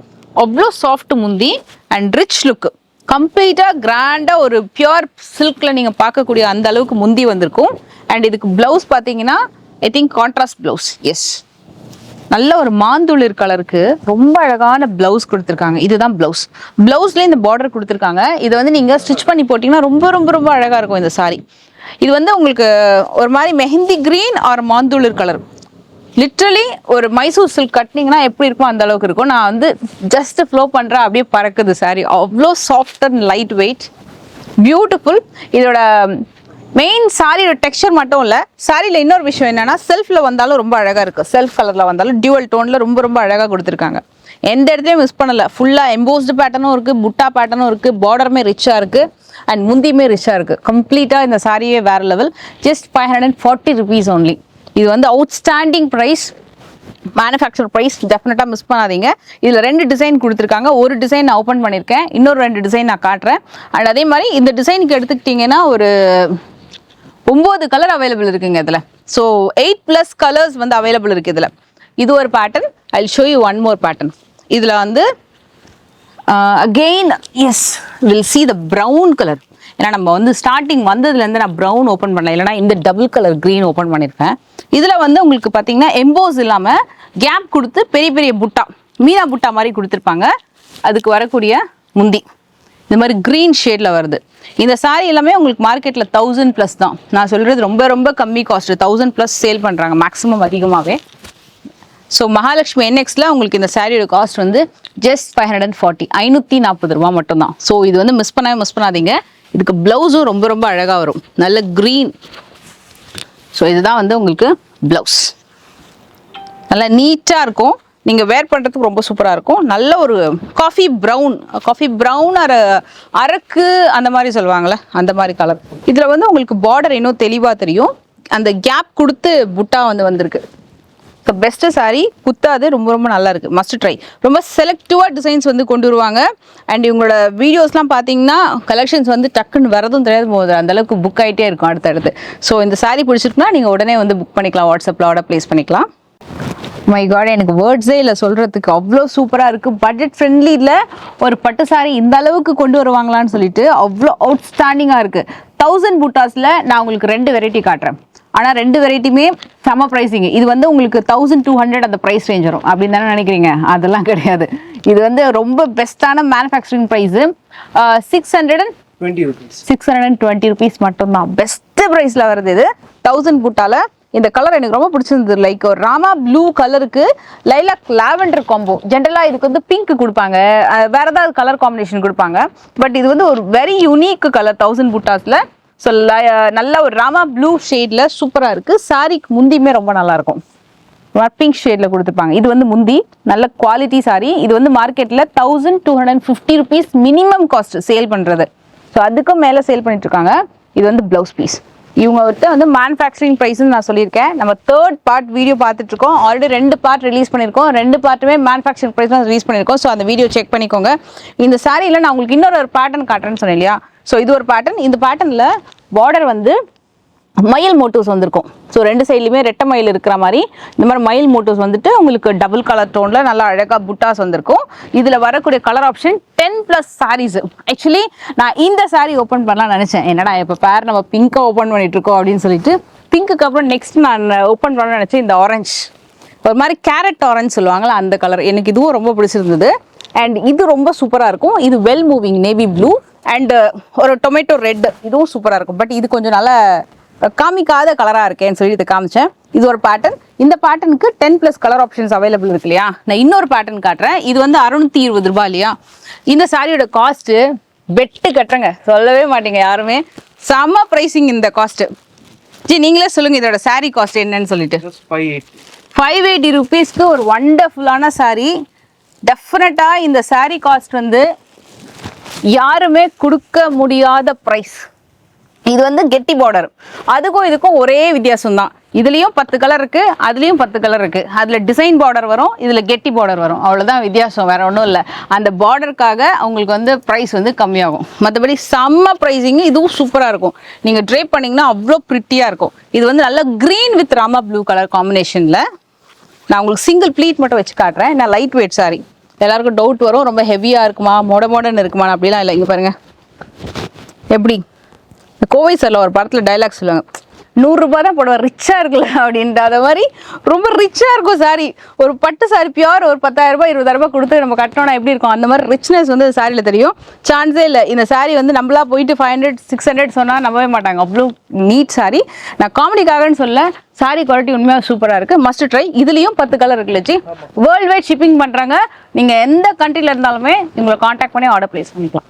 அவ்வளோ சாஃப்ட் முந்தி அண்ட் ரிச் லுக், கம்ப்ளீட்டாக கிராண்டாக ஒரு பியூர் சில்கில் நீங்கள் பார்க்கக்கூடிய அந்த அளவுக்கு முந்தி வந்திருக்கும். அண்ட் இதுக்கு ப்ளவுஸ் பார்த்தீங்கன்னா I think contrast blouse. Yes, நல்ல ஒரு மாந்துளிர் கலருக்கு ரொம்ப அழகான பிளவுஸ் கொடுத்துருக்காங்க. இதுதான் பிளவுஸ். பிளவுஸ்ல இந்த பார்டர் கொடுத்துருக்காங்க. இதை வந்து நீங்க ஸ்டிச் பண்ணி போட்டீங்கன்னா ரொம்ப ரொம்ப ரொம்ப அழகா இருக்கும் இந்த சாரி. இது வந்து உங்களுக்கு ஒரு மாதிரி மெஹந்தி கிரீன் ஆர் மாந்துளிர் கலர். லிட்ரலி ஒரு மைசூர் சில்க் கட்டினீங்கன்னா எப்படி இருக்கும் அந்த அளவுக்கு இருக்கும். நான் வந்து ஜஸ்ட் ஃப்ளோ பண்றேன், அப்படியே பறக்குது சாரி. அவ்வளோ soft and light weight, beautiful. இதோட மெயின் சாரியோட டெக்ஸ்சர் மட்டும் இல்லை, சாரியில் இன்னொரு விஷயம் என்னன்னா செல்ஃபில் வந்தாலும் ரொம்ப அழகாக இருக்குது. செல்ஃப் கலரில் வந்தாலும் டியூவல் டோனில் ரொம்ப ரொம்ப அழகாக கொடுத்துருக்காங்க. எந்த இடத்துலையும் மிஸ் பண்ணலை. ஃபுல்லாக எம்போஸ்டு பேட்டர்னும் இருக்குது, புட்டா பேட்டர்னும் இருக்குது, பார்டருமே ரிச்சாக இருக்குது அண்ட் முந்தியுமே ரிச்சாக இருக்குது. கம்ப்ளீட்டாக இந்த சாரியே வேறு லெவல். Just 540 rupees only. இது வந்து அவுட்ஸ்டாண்டிங் ப்ரைஸ், மேனுஃபேக்சர் ப்ரைஸ். டெஃபினட்டாக மிஸ் பண்ணாதீங்க. இதில் 2 டிசைன் கொடுத்துருக்காங்க. ஒரு டிசைன் நான் ஓப்பன் பண்ணியிருக்கேன், இன்னொரு 2 டிசைன் நான் காட்டுறேன். அண்ட் அதே மாதிரி இந்த டிசைனுக்கு எடுத்துக்கிட்டிங்கன்னா ஒரு 9 கலர் அவைலபிள் இருக்குங்க இதில். ஸோ 8+ கலர்ஸ் வந்து அவைலபிள் இருக்குது இதில். இது ஒரு pattern. I will show you one more pattern. இதில் வந்து again yes will see the brown colour. ஏன்னா நம்ம வந்து ஸ்டார்டிங் வந்ததுலேருந்து நான் ப்ரௌன் ஓப்பன் பண்ணல, இல்லைனா இந்த டபுள் கலர் க்ரீன் ஓப்பன் பண்ணியிருக்கேன். இதில் வந்து உங்களுக்கு பார்த்தீங்கன்னா எம்போஸ் இல்லாமல் கேப் கொடுத்து பெரிய பெரிய புட்டா, மீனா புட்டா மாதிரி கொடுத்துருப்பாங்க. அதுக்கு வரக்கூடிய முந்தி இந்த மாதிரி க்ரீன் ஷேடில் வருது. இந்த சாரி எல்லாமே உங்களுக்கு மார்க்கெட்டில் 1000+ தான். நான் சொல்கிறது ரொம்ப ரொம்ப கம்மி காஸ்ட்டு, 1000+ சேல் பண்ணுறாங்க மேக்ஸிமம் அதிகமாகவே. ஸோ மகாலட்சுமி NXல உங்களுக்கு இந்த சாரியோட காஸ்ட் வந்து ஜஸ்ட் 540, 540 ரூபா மட்டும்தான். ஸோ இது வந்து மிஸ் பண்ணாதீங்க. இதுக்கு ப்ளவுஸும் ரொம்ப ரொம்ப அழகாக வரும், நல்ல க்ரீன். ஸோ இதுதான் வந்து உங்களுக்கு ப்ளவுஸ், நல்லா நீட்டாக இருக்கும். நீங்கள் வேர் பண்ணுறதுக்கு ரொம்ப சூப்பராக இருக்கும். நல்ல ஒரு காஃபி ப்ரௌன் அரக்கு அந்த மாதிரி சொல்லுவாங்கள்ல, அந்த மாதிரி கலர். இதில் வந்து உங்களுக்கு பார்டர் இன்னும் தெளிவாக தெரியும். அந்த கேப் கொடுத்து புட்டா வந்திருக்கு. பெஸ்ட்டு சாரி, குத்தாது, ரொம்ப ரொம்ப நல்லா இருக்குது. Must try. ரொம்ப செலக்டிவாக டிசைன்ஸ் வந்து கொண்டு வருவாங்க. அண்ட் இவங்களோட வீடியோஸ்லாம் பார்த்தீங்கன்னா கலெக்ஷன்ஸ் வந்து டக்குன்னு வரதும் தெரியாது போகுது, அந்தளவுக்கு புக் ஆகிட்டே இருக்கும் அடுத்தடுத்து. ஸோ இந்த சாரி பிடிச்சிருக்குன்னா நீங்கள் உடனே வந்து புக் பண்ணிக்கலாம், வாட்ஸ்அப்பில் ஆர்டர் ப்ளேஸ் பண்ணிக்கலாம். மை காட், எனக்கு வேர்ட்ஸே இல்லை சொல்கிறதுக்கு, அவ்வளோ சூப்பராக இருக்குது. பட்ஜெட் ஃப்ரெண்ட்லியில் ஒரு பட்டு சாரி இந்த அளவுக்கு கொண்டு வருவாங்களான்னு சொல்லிட்டு அவ்வளோ அவுட்ஸ்டாண்டிங்காக இருக்குது. 1000 புட்டாஸில் நான் உங்களுக்கு 2 வெரைட்டி காட்டுறேன். ஆனால் 2 வெரைட்டியுமே செம ப்ரைஸிங்க. இது வந்து உங்களுக்கு 1200 அந்த ப்ரைஸ் ரேஞ்ச் வரும் அப்படின்னு தானே நினைக்கிறீங்க? அதெல்லாம் கிடையாது. இது வந்து ரொம்ப பெஸ்ட்டான மேனுஃபேக்சரிங் ப்ரைஸு. 620 rupees மட்டும்தான். பெஸ்ட்டு ப்ரைஸில் வருது இது 1000 புட்டால. இந்த கலர் எனக்கு ரொம்ப பிடிச்சிருந்தது. லைக் ஒரு ராமா ப்ளூ கலருக்கு லைலாக் லாவெண்டர் காம்போ. ஜென்ரலாக இதுக்கு வந்து பிங்க் கொடுப்பாங்க, வேற ஏதாவது கலர் காம்பினேஷன் கொடுப்பாங்க. பட் இது வந்து ஒரு வெரி யூனிக் கலர் 1000 புட்டாஸில். ஸோ நல்ல ஒரு ராமா ப்ளூ ஷேடில் சூப்பராக இருக்குது. சாரிக்கு முந்தியுமே ரொம்ப நல்லாயிருக்கும், பிங்க் ஷேடில் கொடுத்துருப்பாங்க. இது வந்து முந்தி, நல்ல குவாலிட்டி சாரி. இது வந்து மார்க்கெட்டில் 1250 rupees மினிமம் காஸ்ட் சேல் பண்ணுறது. ஸோ அதுக்கும் மேலே சேல் பண்ணிட்டுருக்காங்க. இது வந்து ப்ளவுஸ் பீஸ். இவங்ககிட்ட வந்து மேனுஃபேக்சரிங் ப்ரைஸ்ன்னு நான் சொல்லியிருக்கேன். நம்ம 3rd பார்ட் வீடியோ பார்த்துட்ருக்கோம். ஆல்ரெடி 2 பார்ட் ரிலீஸ் பண்ணியிருக்கோம். 2 பார்ட்டுமே மேனுஃபேக்சரிங் ப்ரைஸ் தான் ரிலீஸ் பண்ணியிருக்கோம். ஸோ அந்த வீடியோ செக் பண்ணிக்கோங்க. இந்த சாரியில் நான் உங்களுக்கு இன்னொரு பேட்டர்ன் காட்டுறேன்னு சொன்னேன் இல்லையா? ஸோ இது ஒரு பேட்டர்ன். இந்த பேட்டர்னில் பார்டர் வந்து மயில் மோட்டிவ்ஸ் வந்திருக்கும். ஸோ ரெண்டு சைட்லையுமே ரெட்டை மயில் இருக்கிற மாதிரி இந்த மாதிரி மயில் மோட்டிவ்ஸ் வந்துட்டு உங்களுக்கு டபுள் கலர் டோனில் நல்லா அழகாக புட்டாஸ் வந்திருக்கும். இதில் வரக்கூடிய கலர் ஆப்ஷன் 10+ சாரீஸ். ஆக்சுவலி நான் இந்த சாரீ ஓப்பன் பண்ணலாம்னு நினச்சேன். என்னடா இப்போ பேர் நம்ம பிங்க்கை ஓப்பன் பண்ணிட்டு இருக்கோம் அப்படின்னு சொல்லிட்டு பிங்க்குக்கு அப்புறம் நெக்ஸ்ட் நான் ஓப்பன் பண்ணணும்னு நினச்சேன் இந்த ஆரஞ்சு, ஒரு மாதிரி கேரட் ஆரஞ்சு சொல்லுவாங்களா அந்த கலர். எனக்கு இதுவும் ரொம்ப பிடிச்சிருந்தது. அண்ட் இது ரொம்ப சூப்பராக இருக்கும். இது well moving navy blue and ஒரு டொமேட்டோ ரெட், இதுவும் சூப்பராக இருக்கும். பட் இது கொஞ்சம் நல்லா காமிக்காத கலராக இருக்கேன்னு சொல்லி இதை காமிச்சேன். இது ஒரு பேட்டர்ன். இந்த பேட்டர்னுக்கு 10+ கலர் ஆப்ஷன்ஸ் அவைலபிள் இருக்கு இல்லையா. நான் இன்னொரு பேட்டர்ன் காட்டுறேன். இது வந்து 620 ரூபாய் இல்லையா. இந்த சாரியோட காஸ்ட்டு பெட்டு கட்டுறங்க, சொல்லவே மாட்டீங்க யாருமே. செம்ம ப்ரைஸிங் இந்த காஸ்ட்டு. ஜி நீங்களே சொல்லுங்க இதோட சாரீ காஸ்ட் என்னன்னு சொல்லிட்டு. 580 ருபீஸ்க்கு ஒரு வண்டர்ஃபுல்லான சாரீ. டெஃபினட்டாக இந்த சாரீ காஸ்ட் வந்து யாருமே கொடுக்க முடியாத ப்ரைஸ். இது வந்து கெட்டி பார்டர். அதுக்கும் இதுக்கும் ஒரே வித்தியாசம் தான். இதுலேயும் 10 கலர் இருக்குது, அதுலேயும் 10 கலர் இருக்குது. அதில் டிசைன் பார்டர் வரும், இதில் கெட்டி பார்டர் வரும். அவ்வளோதான் வித்தியாசம், வேறு ஒன்றும் இல்லை. அந்த பார்டருக்காக அவங்களுக்கு வந்து ப்ரைஸ் வந்து கம்மியாகும். மற்றபடி செம்ம ப்ரைஸிங்கு. இதுவும் சூப்பராக இருக்கும். நீங்கள் ட்ரேப் பண்ணிங்கன்னா அவ்வளோ ப்ரிட்டியாக இருக்கும். இது வந்து நல்ல green with Rama blue colour காம்பினேஷனில். நான் உங்களுக்கு சிங்கிள் ப்ளீட் மட்டும் வச்சு காட்டுறேன். நான் லைட் வெயிட் சாரி. எல்லாருக்கும் டவுட் வரும், ரொம்ப ஹெவியாக இருக்குமா மாடர்ன் இருக்குமா அப்படிலாம் இல்லை. இங்கே பாருங்கள் எப்படி கோவை சார்ல ஒரு படத்தில் டைலாக் சொல்லுவாங்க, 100 ரூபாய் தான் போடுவேன் ரிச்சாக இருக்குல்ல அப்படின்ட்டு. அதை மாதிரி ரொம்ப ரிச்சாக இருக்கும் சாரி. ஒரு பட்டு சாரி பியூர் ஒரு 10,000 ரூபாய் 20,000 ரூபாய் கொடுத்து நம்ம கட்டணும்னா எப்படி இருக்கும், அந்த மாதிரி ரிச்னஸ் வந்து சாரியில் தெரியும். சான்ஸே இல்லை. இந்த சாரி வந்து நம்மளா போயிட்டு 500 600 சொன்னால் நம்பவே மாட்டாங்க. அவ்வளோ நீட் சாரி. நான் காமெடிக்காகன்னு சொல்ல, சாரி குவாலிட்டி உண்மையாக சூப்பராக இருக்குது. Must try. இதுலேயும் 10 கலர் இருக்குல்ல ஜி. வேர்ல்டு வைட் ஷிப்பிங் பண்ணுறாங்க. நீங்கள் எந்த கண்ட்ரியில் இருந்தாலுமே உங்களை காண்டாக்ட் பண்ணி ஆர்டர் ப்ளேஸ் பண்ணிக்கலாம்.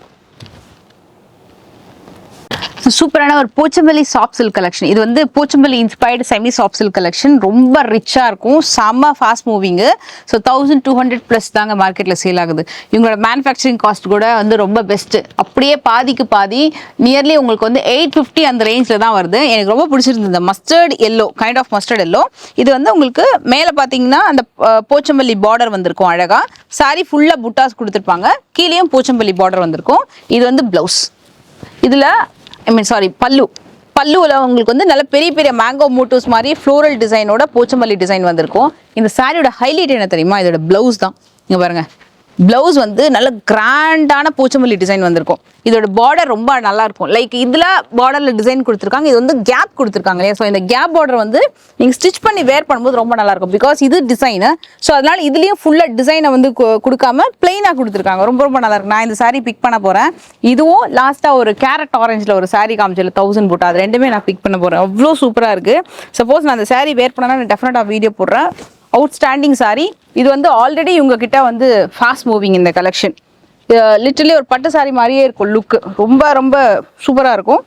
சூப்பரான ஒரு போச்சம்பள்ளி சாஃப்ட் சில்க் கலெக்ஷன். இது வந்து Pochampalli inspired semi soft silk collection. ரொம்ப ரிச்சாக இருக்கும், செம்ம ஃபாஸ்ட் மூவிங்கு. ஸோ 1200+ தாங்க மார்க்கெட்டில் சேல் ஆகுது. இவங்களோட மேனுஃபேக்சரிங் காஸ்ட் கூட வந்து ரொம்ப பெஸ்ட்டு. அப்படியே பாதிக்கு பாதி நியர்லி உங்களுக்கு வந்து 850 அந்த ரேஞ்சில் தான் வருது. எனக்கு ரொம்ப பிடிச்சிருந்தது இந்த mustard yellow, kind of mustard yellow. இது வந்து உங்களுக்கு மேலே பார்த்தீங்கன்னா அந்த போச்சம்பள்ளி பார்டர் வந்திருக்கும் அழகாக. சாரி ஃபுல்லாக புட்டாஸ் கொடுத்துருப்பாங்க. கீழேயும் போச்சம்பள்ளி பார்டர் வந்திருக்கும். இது வந்து ப்ளவுஸ். இதில் பல்லுவில் உங்களுக்கு வந்து நல்ல பெரிய பெரிய மேங்கோ மோட்டிவ்ஸ் மாதிரி ஃப்ளோரல் டிசைனோட போச்சம்பள்ளி டிசைன் வந்திருக்கும். இந்த சாரியோட ஹைலைட் என்ன தெரியுமா, இதோட ப்ளவுஸ் தான். இங்கே பாருங்க, ப்ளவுஸ் வந்து நல்ல கிராண்டான போச்சம்பள்ளி டிசைன் வந்திருக்கும். இதோட பார்டர் ரொம்ப நல்லா இருக்கும். லைக் இதில் பார்டரில் டிசைன் கொடுத்துருக்காங்க, இது வந்து கேப் கொடுத்துருக்காங்க இல்லையா. ஸோ இந்த கேப் பார்டர் வந்து நீங்கள் ஸ்டிச் பண்ணி வேர் பண்ணும்போது ரொம்ப நல்லாயிருக்கும். பிகாஸ் இது டிசைனு. ஸோ அதனால இதுலேயும் ஃபுல்லாக டிசைனை வந்து கொடுக்காம பிளெயினாக கொடுத்துருக்காங்க. ரொம்ப ரொம்ப நல்லாயிருக்கும். நான் இந்த சாரீ பிக் பண்ண போகிறேன். இதுவும் லாஸ்ட்டாக ஒரு கேரட் ஆரஞ்சில் ஒரு சாரீ காமிச்சில் 1000 போட்டு, அது ரெண்டுமே நான் பிக் பண்ண போகிறேன். அவ்வளோ சூப்பராக இருக்குது. சப்போஸ் நான் அந்த சாரீ வேர் பண்ணனா நான் டெஃபினட்டாக வீடியோ போடுறேன். Outstanding sorry. இது வந்து ஆல்ரெடி இவங்க கிட்ட வந்து ஃபாஸ்ட் மூவிங் இந்த கலெக்ஷன். லிட்டரலி ஒரு பட்டு சாரி மாதிரியே இருக்கும் லுக்கு. ரொம்ப ரொம்ப சூப்பராக இருக்கும்.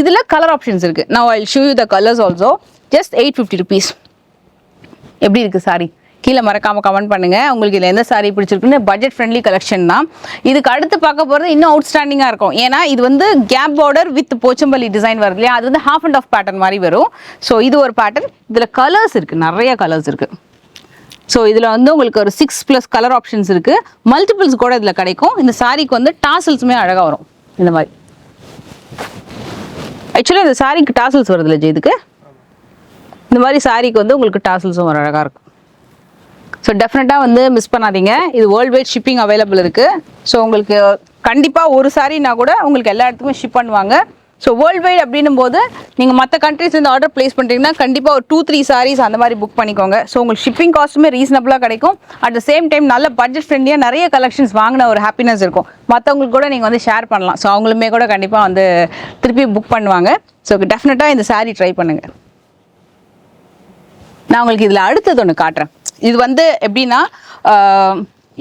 இதில் கலர் ஆப்ஷன்ஸ் இருக்குது. நான் I show you the colours also. Just 850 rupees. எப்படி இருக்குது சாரி? கீழே மறக்காமல் கமெண்ட் பண்ணுங்கள். உங்களுக்கு இதில் எந்த சாரி பிடிச்சிருக்குன்னு. பட்ஜெட் ஃப்ரெண்ட்லி கலெக்ஷன் தான். இதுக்கு அடுத்து பார்க்க போகிறது இன்னும் அவுட்ஸ்டாண்டிங்காக இருக்கும். ஏன்னா இது வந்து cap border with Pochampally design வருது இல்லையா. அது வந்து ஹாஃப் அண்ட் ஆஃப் பேட்டர்ன் மாதிரி வரும். ஸோ இது ஒரு பேட்டர்ன். இதில் கலர்ஸ் இருக்குது, நிறைய கலர்ஸ் இருக்குது. ஸோ இதில் வந்து உங்களுக்கு ஒரு 6+ கலர் ஆப்ஷன்ஸ் இருக்குது. மல்டிபிள்ஸ் கூட இதில் கிடைக்கும். இந்த சாரிக்கு வந்து டாசல்ஸுமே அழகாக வரும் இந்த மாதிரி. ஆக்சுவலி இந்த சாரிக்கு டாசல்ஸ் வருது இல்லை இதுக்கு. இந்த மாதிரி சாரிக்கு வந்து உங்களுக்கு டாசல்ஸும் ஒரு அழகாக இருக்கும். ஸோ டெஃபினட்டாக வந்து மிஸ் பண்ணாதீங்க. இது வேர்ல்டு வைட் ஷிப்பிங் அவைலபிள் இருக்குது. ஸோ உங்களுக்கு கண்டிப்பாக ஒரு சாரினா கூட உங்களுக்கு எல்லா இடத்துக்குமே ஷிப் பண்ணுவாங்க. ஸோ வேர்ல்டு வைட் அப்படின்னும் போது நீங்கள் மற்ற கண்ட்ரீஸ்லேருந்து ஆர்டர் ப்ளேஸ் பண்ணுறீங்கன்னா கண்டிப்பாக ஒரு 2-3 சாரீஸ் அந்த மாதிரி புக் பண்ணிக்கோங்க. ஸோ உங்களுக்கு ஷிப்பிங் காஸ்ட்டுமே ரீசனபிளாக கிடைக்கும். அட் த சேம் டைம் நல்ல பட்ஜெட் ஃப்ரெண்ட்லியாக நிறைய கலெக்ஷன்ஸ் வாங்கின ஒரு ஹாப்பினஸ் இருக்கும். மற்றவங்களுக்கு கூட நீங்கள் வந்து ஷேர் பண்ணலாம். ஸோ அவங்களுமே கூட கண்டிப்பாக வந்து திருப்பி புக் பண்ணுவாங்க. ஸோ டெஃபினட்டாக இந்த சாரீ ட்ரை பண்ணுங்கள். நான் உங்களுக்கு இதில் அடுத்தது ஒன்று காட்டுறேன். இது வந்து எப்படின்னா,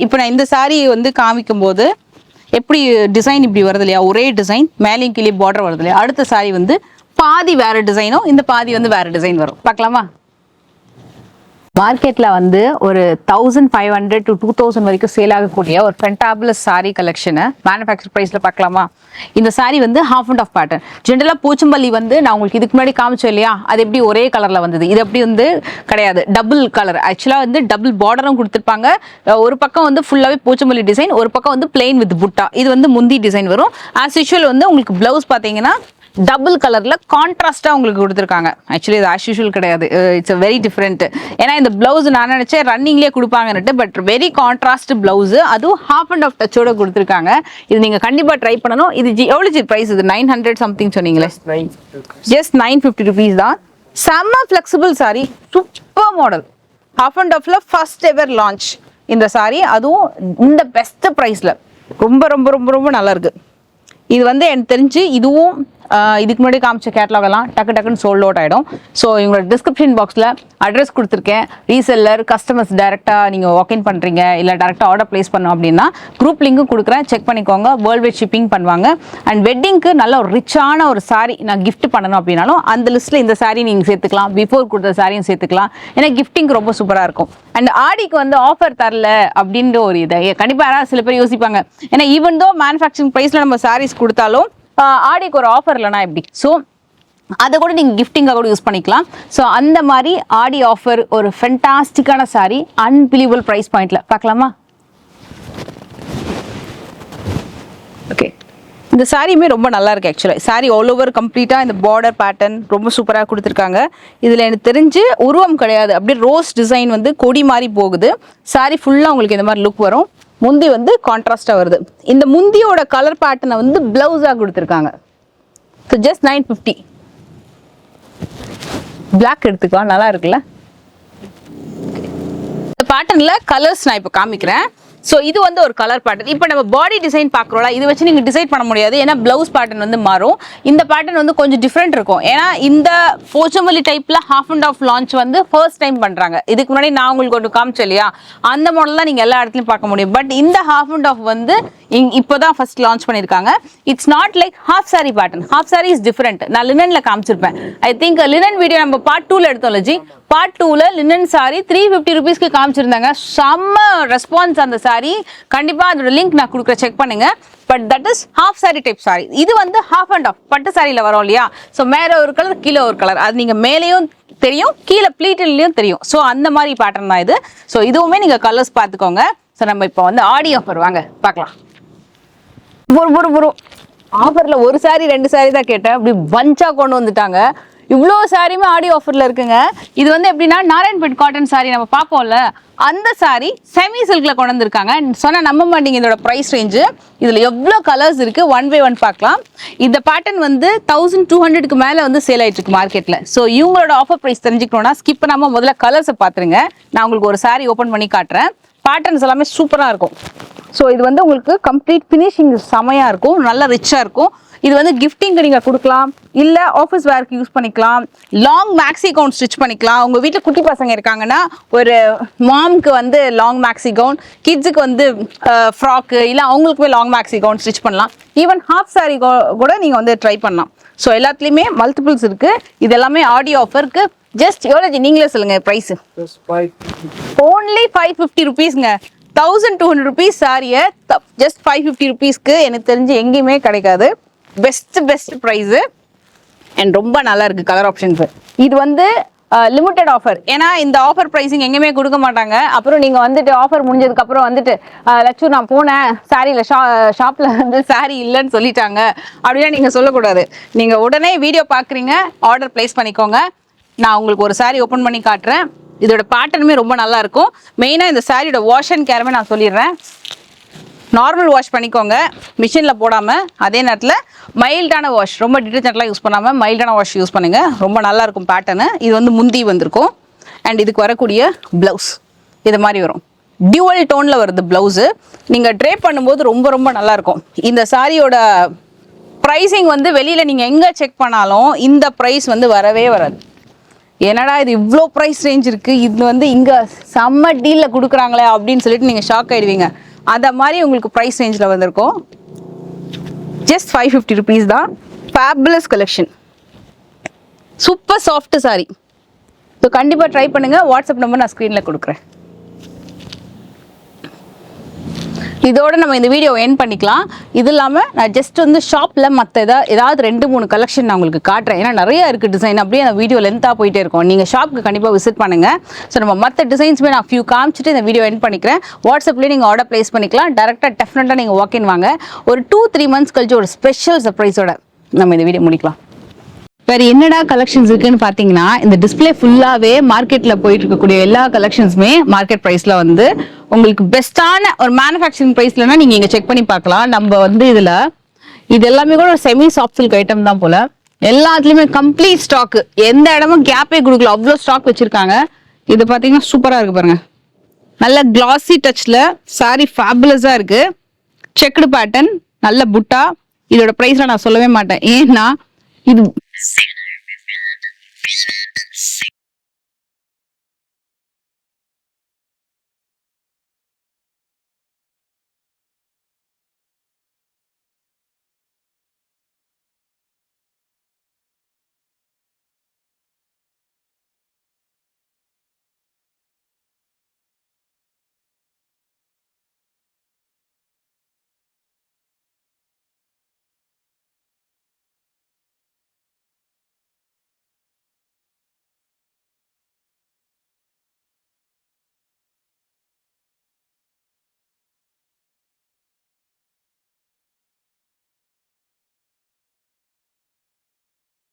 இப்போ நான் இந்த சாரீ வந்து காமிக்கும் போது எப்படி டிசைன் இப்படி வருது இல்லையா, ஒரே டிசைன் மேலேயும் கீழே பார்டர் வருது இல்லையா. அடுத்த சாரீ வந்து பாதி வேறு டிசைனும் இந்த பாதி வந்து வேறு டிசைன் வரும். பார்க்கலாமா? மார்க்கெட்டில் வந்து ஒரு 1500 to 2000 வரைக்கும் சேல் ஆகக்கூடிய ஒரு ஃபென்டாபுலஸ் சாரீ கலெக்ஷனை மேனுஃபேக்சர் ப்ரைஸில் பார்க்கலாமா? இந்த சாரீ வந்து ஹாஃப் அண்ட் ஆஃப் பேட்டர்ன். ஜென்ரலாக போச்சம்பள்ளி வந்து நான் உங்களுக்கு இதுக்கு முன்னாடி காமிச்சோம் இல்லையா, அது எப்படி ஒரே கலரில் வந்தது. இது எப்படி வந்து கிடையாது, டபுள் கலர். ஆக்சுவலாக வந்து டபுள் பார்டரும் கொடுத்துருப்பாங்க. ஒரு பக்கம் வந்து ஃபுல்லாகவே போச்சம்பள்ளி டிசைன், ஒரு பக்கம் வந்து பிளெயின் வித் புட்டா. இது வந்து முந்தி டிசைன் வரும். ஆஸ் யூஷுவல் வந்து உங்களுக்கு ப்ளவுஸ் பார்த்தீங்கன்னா டபுள் கலரில் கான்ட்ராஸ்ட்டாக உங்களுக்கு கொடுத்துருக்காங்க. ஆக்சுவலி இது ஆஸ் யூஷுவல் கிடையாது, இட்ஸ் வெரி டிஃப்ரெண்ட். ஏன்னா இந்த ப்ளவுஸ் நான் நினச்சேன் ரன்னிங்லேயே கொடுப்பாங்கன்னுட்டு, பட் வெரி கான்ட்ராஸ்ட் ப்ளவுஸு, அதுவும் ஹாஃப் அண்ட் ஆஃப் டச்சோட கொடுத்துருக்காங்க. இது நீங்கள் கண்டிப்பாக ட்ரை பண்ணணும். இது எவ்வளோ ப்ரைஸ்? இது 900 சம்திங் சொன்னீங்களே. ஜஸ்ட் 950 rupees தான். செம்ம flexible sorry, super model. Half and ஆஃப்ல ஃபர்ஸ்ட் எவர் லான்ச் இந்த சாரி, அதுவும் இந்த பெஸ்ட் ப்ரைஸில் ரொம்ப ரொம்ப ரொம்ப ரொம்ப நல்லா இருக்கு. இது வந்து எனக்கு தெரிஞ்சு இதுவும் இதுக்கு முன்னாடி காமிச்ச கேட்லாக் எல்லாம் டக்கு டக்குன்னு சோல்ட் அவுட் ஆகிடும். ஸோ இவங்களோட டிஸ்கிரிப்ஷன் பாக்ஸில் அட்ரஸ் கொடுத்துருக்கேன். ரீசெல்லர் கஸ்டமர்ஸ் டேரெக்டாக நீங்கள் வாக்இன் பண்ணுறீங்க இல்லை டேரெக்டாக ஆர்டர் ப்ளேஸ் பண்ணோம் அப்படின்னா குரூப் லிங்க்கும் கொடுக்குறேன், செக் பண்ணிக்கோங்க. வேர்ல்டு வைட் ஷிப்பிங் பண்ணுவாங்க. அண்ட் வெட்டிங்க்கு நல்ல ஒரு ரிச்சான ஒரு சாரி நான் கிஃப்ட் பண்ணணும் அப்படின்னாலும் அந்த லிஸ்ட்டில் இந்த சாரி நீங்கள் சேர்த்துக்கலாம். பிஃபோர் கொடுத்த சாரியும் சேர்த்துக்கலாம். ஏன்னா கிஃப்டிங்க்கு ரொம்ப சூப்பராக இருக்கும். அண்ட் ஆடிக்கு வந்து ஆஃபர் தரல அப்படின்ற ஒரு இதை கண்டிப்பாக யாராவது சில பேர் யோசிப்பாங்க. ஏன்னா ஈவன் தோ மேனுஃபேக்சரிங் ப்ரைஸில் நம்ம சாரீஸ் கொடுத்தாலும் ஆடிக்கு ஒரு ஆஃபர் இல்லைனா எப்படி? ஸோ அதை கூட நீங்கள் கிஃப்டிங்காக கூட யூஸ் பண்ணிக்கலாம். ஸோ அந்த மாதிரி ஆடி ஆஃபர் ஒரு ஃபென்டாஸ்டிக்கான சாரி, அன்பிலீவபிள் ப்ரைஸ் பாயிண்ட்ல பார்க்கலாமா? ஓகே, இந்த சாரியுமே ரொம்ப நல்லா இருக்கு. ஆக்சுவலாக சாரி ஆல் ஓவர் கம்ப்ளீட்டாக இந்த பார்டர் பேட்டர்ன் ரொம்ப சூப்பராக கொடுத்துருக்காங்க. இதில் எனக்கு தெரிஞ்சு உருவம் கிடையாது, அப்படியே ரோஸ் டிசைன் வந்து கொடி மாதிரி போகுது. சாரி ஃபுல்லாக உங்களுக்கு இந்த மாதிரி லுக் வரும். முந்தி வந்து கான்ட்ராஸ்டாக வருது. இந்த முந்தியோட கலர் பேட்டர்னை வந்து பிளவுஸாக கொடுத்துருக்காங்க. So just 950. பிளாக் எடுத்துக்கலாம், நல்லா இருக்குல்ல? இந்த பேட்டர்னில் கலர்ஸ் நான் இப்போ காமிக்கிறேன். ஸோ இது வந்து ஒரு கலர் பேட்டர்ன். இப்போ நம்ம பாடி டிசைன் பார்க்குறோம்ல, இது வச்சு நீங்கள் டிசைட் பண்ண முடியாது, ஏன்னா ப்ளவுஸ் பேட்டர்ன் வந்து மாறும். இந்த பேட்டர்ன் வந்து கொஞ்சம் டிஃப்ரெண்ட் இருக்கும். ஏன்னா இந்த போச்சம்பள்ளி டைப்பில் ஹாஃப் அண்ட் ஆஃப் லான்ச் வந்து ஃபர்ஸ்ட் டைம் பண்ணுறாங்க. இதுக்கு முன்னாடி நான் உங்களுக்கு ஒன்று காமிச்சேன் இல்லையா, அந்த மாடல் தான் நீங்கள் எல்லா இடத்துலையும் பார்க்க முடியும். பட் இந்த ஹாஃப் அண்ட் ஆஃப் வந்து இப்போ தான் ஃபர்ஸ்ட் லான்ச் பண்ணியிருக்காங்க. It's not like half sari pattern. Half sari is different. நான் லினனில் காமிச்சிருப்பேன். ஐ திங்க் லினன் வீடியோ நம்ம பார்ட் 2ல எடுத்தோம்ல ஜி, பார்ட் 2ல லினன் சாரி 350 rupeesக்கு காமிச்சிருந்தாங்க. செம்ம ரெஸ்பான்ஸ் அந்த சாரி. கண்டிப்பாக அதோட லிங்க் நான் கொடுக்குற, செக் பண்ணுங்க. But that is half sorry type sorry. இது வந்து ஹாஃப் அண்ட் ஆஃப் பட்டு சாரியில் வரும் இல்லையா. ஸோ மேலே ஒரு கலர் கீழே ஒரு கலர், அது நீங்கள் மேலேயும் தெரியும் கீழே ப்ளீட்டிலையும் தெரியும். ஸோ அந்த மாதிரி பேட்டர்ன் தான் இது. ஸோ இதுவுமே நீங்கள் கலர்ஸ் பார்த்துக்கோங்க. ஸோ நம்ம இப்போ வந்து ஆடி ஆஃபர் வாங்க பார்க்கலாம். ஆஃபர்ல ஒரு சாரி 2 சாரி தான் கேட்டேன், அப்படி பஞ்சா கொண்டு வந்துட்டாங்க. இவ்வளோ சாரியுமே ஆடி ஆஃபர்ல இருக்குங்க. இது வந்து எப்படின்னா நாராயண்பேட் காட்டன் சாரி நம்ம பார்ப்போம்ல, அந்த சாரி செமி சில்க்ல கொண்டு வந்திருக்காங்க. சொன்னா நம்ப மாட்டீங்க இதோட ப்ரைஸ் ரேஞ்சு. இதுல எவ்வளோ கலர்ஸ் இருக்கு, ஒன் பை ஒன் பார்க்கலாம். இந்த பேட்டர்ன் வந்து 1200க்கு மேல வந்து சேல் ஆயிட்டு இருக்கு மார்க்கெட்ல. ஸோ இவங்களோட ஆஃபர் ப்ரைஸ் தெரிஞ்சுக்கணும்னா ஸ்கிப் பண்ணாம முதல்ல கலர்ஸை பார்த்துருங்க. நான் உங்களுக்கு ஒரு சாரி ஓப்பன் பண்ணி காட்டுறேன். பேட்டர்ன்ஸ் எல்லாமே சூப்பராக இருக்கும். ஸோ இது வந்து உங்களுக்கு கம்ப்ளீட் ஃபினிஷிங் செமையாக இருக்கும், நல்லா ரிச்சாக இருக்கும். இது வந்து கிஃப்டிங்க்கு நீங்கள் கொடுக்கலாம், இல்லை ஆஃபீஸ் வேர்க்கு யூஸ் பண்ணிக்கலாம், லாங் மேக்ஸி கவுன் ஸ்டிச் பண்ணிக்கலாம். உங்கள் வீட்டில் குட்டி பசங்க இருக்காங்கன்னா ஒரு மாம்க்கு வந்து லாங் மேக்ஸி கவுன், கிட்ஸுக்கு வந்து ஃப்ராக்கு, இல்லை அவங்களுக்குமே லாங் மேக்ஸி கவுன் ஸ்டிச் பண்ணலாம். ஈவன் ஹாஃப் சாரி கூட நீங்கள் வந்து ட்ரை பண்ணலாம். ஸோ எல்லாத்துலேயுமே மல்டிபிள்ஸ் இருக்குது. இது எல்லாமே ஆடி ஆஃபருக்கு. ஜஸ்ட் எவ்வளோ நீங்களே சொல்லுங்க ப்ரைஸ்? ஓன்லி 550 rupeesங்க. 1200 rupees சாரியை ஜஸ்ட் 550 rupeesக்கு எனக்கு தெரிஞ்சு எங்கேயுமே கிடைக்காது. பெஸ்ட் ப்ரைஸு அண்ட் ரொம்ப நல்லா இருக்குது கலர் ஆப்ஷன்ஸு. இது வந்து லிமிட்டட் ஆஃபர். ஏன்னா இந்த ஆஃபர் ப்ரைஸிங் எங்கேயுமே கொடுக்க மாட்டாங்க. அப்புறம் நீங்கள் வந்துட்டு ஆஃபர் முடிஞ்சதுக்கப்புறம் வந்துட்டு லட்சு நான் போனேன் சாரியில் ஷாப்பில் வந்து சாரி இல்லைன்னு சொல்லிட்டாங்க அப்படின்னா நீங்கள் சொல்லக்கூடாது. நீங்கள் உடனே வீடியோ பார்க்குறீங்க, ஆர்டர் ப்ளேஸ் பண்ணிக்கோங்க. நான் உங்களுக்கு ஒரு சாரி ஓப்பன் பண்ணி காட்டுறேன். இதோட பேட்டர்னுமே ரொம்ப நல்லா இருக்கும். மெயினாக இந்த சாரியோட வாஷ் அண்ட் கேருமே நான் சொல்லிடுறேன். நார்மல் வாஷ் பண்ணிக்கோங்க, மிஷினில் போடாமல். அதே நேரத்தில் மைல்டான வாஷ், ரொம்ப டிட்டர்ஜென்ட்லாம் யூஸ் பண்ணாமல் மைல்டான வாஷ் யூஸ் பண்ணுங்கள். ரொம்ப நல்லாயிருக்கும் பேட்டர்னு. இது வந்து முந்தி வந்திருக்கும். அண்ட் இதுக்கு வரக்கூடிய ப்ளவுஸ் இது மாதிரி வரும். டியூவல் டோனில் வருது ப்ளவுஸு. நீங்கள் ட்ரேப் பண்ணும்போது ரொம்ப ரொம்ப நல்லாயிருக்கும். இந்த சாரியோட ப்ரைஸிங் வந்து வெளியில் நீங்கள் எங்கே செக் பண்ணாலும் இந்த ப்ரைஸ் வந்து வரவே வராது. என்னடா இது இவ்வளோ ப்ரைஸ் ரேஞ்ச் இருக்குது, இது வந்து இங்கே செம்ம டீலில் கொடுக்குறாங்களே அப்படின்னு சொல்லிட்டு நீங்கள் ஷாக் ஆகிடுவீங்க. அந்த மாதிரி உங்களுக்கு ப்ரைஸ் ரேஞ்சில் வந்திருக்கும். ஜஸ்ட் 550 rupees தான். Fabulous collection, super soft sorry. So கண்டிப்பாக ட்ரை பண்ணுங்கள். வாட்ஸ்அப் நம்பர் நான் ஸ்க்ரீனில் கொடுக்குறேன். இதோட நம்ம இந்த வீடியோ எண்ட் பண்ணிக்கலாம். இது இல்லாமல் நான் ஜஸ்ட் வந்து ஷாப்பில் மற்ற ஏதாவது 2-3 கலெக்ஷன் நான் உங்களுக்கு காட்டுறேன். ஏன்னா நிறையா இருக்குது டிசைன். அப்படியே அந்த வீடியோ லென்த்தாக போயிட்டே இருக்கும். நீங்கள் ஷாப்புக்கு கண்டிப்பாக விசிட் பண்ணுங்கள். ஸோ நம்ம மற்ற டிசைன்ஸுமே நான் ஃபியூ காமிச்சிட்டு இந்த வீடியோ எண்ட் பண்ணிக்கிறேன். வாட்ஸ்அப்லேயே நீங்கள் ஆர்டர் ப்ளேஸ் பண்ணிக்கலாம். டேரெக்டாக டெஃபினட்டாக நீங்கள் வாக்கின் வாங்க. ஒரு 2-3 months கழிச்சு ஒரு ஸ்பெஷல் சர்ப்ரைஸோட நம்ம இந்த வீடியோ முடிக்கலாம். வேற என்னடா கலெக்ஷன்ஸ் இருக்குன்னு பாத்தீங்கன்னா, இந்த டிஸ்பிளே ஃபுல்லாவே மார்க்கெட்ல போயிட்டு இருக்கக்கூடிய எல்லா கலெக்ஷன்ஸுமே மார்க்கெட் பிரைஸ்ல வந்து உங்களுக்கு பெஸ்டான ஒரு மேனுஃபேக்சரிங் பிரைஸ்லனா நீங்க இங்க செக் பண்ணி பார்க்கலாம். நம்ம வந்து இது எல்லாமே கூட ஒரு செமி சாஃப்ட் சில்க் ஐட்டம் தான் போல. எல்லாத்துலயுமே கம்ப்ளீட் ஸ்டாக், எந்த இடமும் கேப்பே கொடுக்கல, அவ்வளோ ஸ்டாக் வச்சிருக்காங்க. இது பாத்தீங்கன்னா சூப்பரா இருக்கு பாருங்க, நல்ல கிளாசி டச்ல சாரி ஃபேபுலஸா இருக்கு. செக்குடு பேட்டர்ன், நல்ல புட்டா. இதோட பிரைஸ்ல நான் சொல்லவே மாட்டேன், ஏன்னா இது